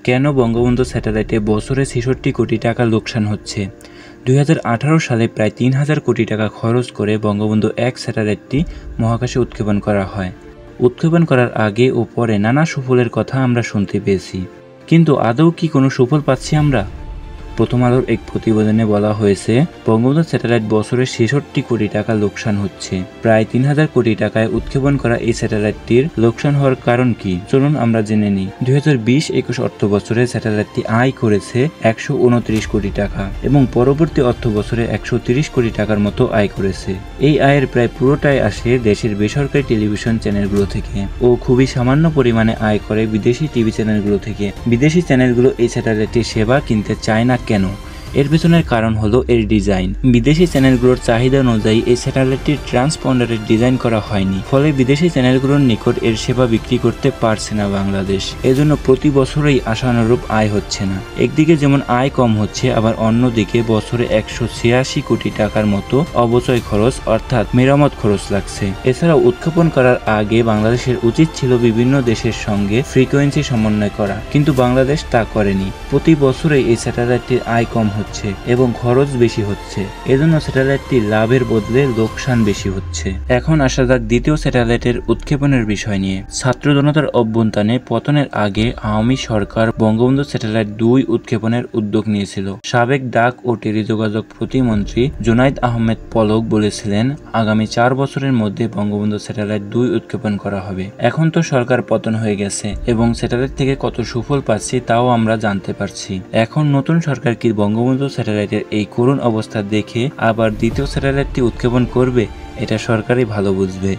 কেন বঙ্গবন্ধু স্যাটেলাইটে বছরে ৬৬ কোটি টাকা লোকসান হচ্ছে? ২০১৮ সালে প্রায় ৩,০০০ কোটি টাকা খরচ করে বঙ্গবন্ধু ১ স্যাটেলাইটটি মহাকাশে উৎক্ষেপণ করা হয়। উৎক্ষেপণ করার আগে ও পরে নানা সুফলের কথা আমরা শুনতে পেয়েছি, কিন্তু আদৌ কি কোনো সুফল পাচ্ছি আমরা? প্রথম আলোর এক প্রতিবেদনে বলা হয়েছে, বঙ্গবন্ধু স্যাটেলাইট বছরে ৬৬ কোটি টাকা লোকসান হচ্ছে। প্রায় ৩,০০০ কোটি টাকায় উৎক্ষেপণ করা এই স্যাটেলাইটটির লোকসান হওয়ার কারণ কি, চলুন আমরা জেনে নিই। ২০২০-২১ অর্থ বছরে স্যাটেলাইটটি আয় করেছে ১২৯ কোটি টাকা এবং পরবর্তী অর্থ বছরে ১৩০ কোটি টাকার মতো আয় করেছে। এই আয়ের প্রায় পুরোটাই আসে দেশের বেসরকারি টেলিভিশন চ্যানেলগুলো থেকে ও খুবই সামান্য পরিমাণে আয় করে বিদেশি টিভি চ্যানেলগুলো থেকে। বিদেশি চ্যানেলগুলো এই স্যাটেলাইটটির সেবা কিনতে চায় না কেন? এর পেছনের কারণ হলো এর ডিজাইন। বিদেশি চ্যানেলগুলোর চাহিদা অনুযায়ী এই স্যাটেলাইটটির ট্রান্সপন্ডারের ডিজাইন করা হয়নি, ফলে বিদেশি চ্যানেলগুলোর নিকট এর সেবা বিক্রি করতে পারছে না বাংলাদেশ। এজন্য প্রতি বছরেই আশানুরূপ আয় হচ্ছে না। একদিকে যেমন আয় কম হচ্ছে, আবার অন্যদিকে বছরে ১৮৬ কোটি টাকার মতো অবচয় খরচ অর্থাৎ মেরামত খরচ লাগছে। এছাড়াও উৎক্ষেপণ করার আগে বাংলাদেশের উচিত ছিল বিভিন্ন দেশের সঙ্গে ফ্রিকোয়েন্সি সমন্বয় করা, কিন্তু বাংলাদেশ তা করেনি। প্রতি বছরেই এই স্যাটেলাইটটির আয় কম হচ্ছে এবং খরচ বেশি হচ্ছে, এজন্য স্যাটেলাইটটির লাভের বদলে লোকসান বেশি হচ্ছে। এখন আসা যাক দ্বিতীয় স্যাটেলাইটের উৎক্ষেপণের বিষয় নিয়ে। ছাত্র জনতার অভ্যুত্থানে পতনের আগে আওয়ামী সরকার বঙ্গবন্ধু স্যাটেলাইট ২ উৎক্ষেপণের উদ্যোগ নিয়েছিল। সাবেক ডাক ও টেলিযোগাযোগ প্রতিমন্ত্রী জুনাইদ আহমেদ পলক বলেছিলেন, আগামী ৪ বছরের মধ্যে বঙ্গবন্ধু স্যাটেলাইট ২ উৎক্ষেপণ করা হবে। এখন তো সরকার পতন হয়ে গেছে এবং স্যাটেলাইট থেকে কত সুফল পাচ্ছি তাও আমরা জানতে পারছি। এখন নতুন সরকার কি বঙ্গবন্ধু স্যাটেলাইটের এই করুণ অবস্থা দেখে আবার দ্বিতীয় স্যাটেলাইটটি উৎক্ষেপণ করবে? এটা সরকারই ভালো বুঝবে।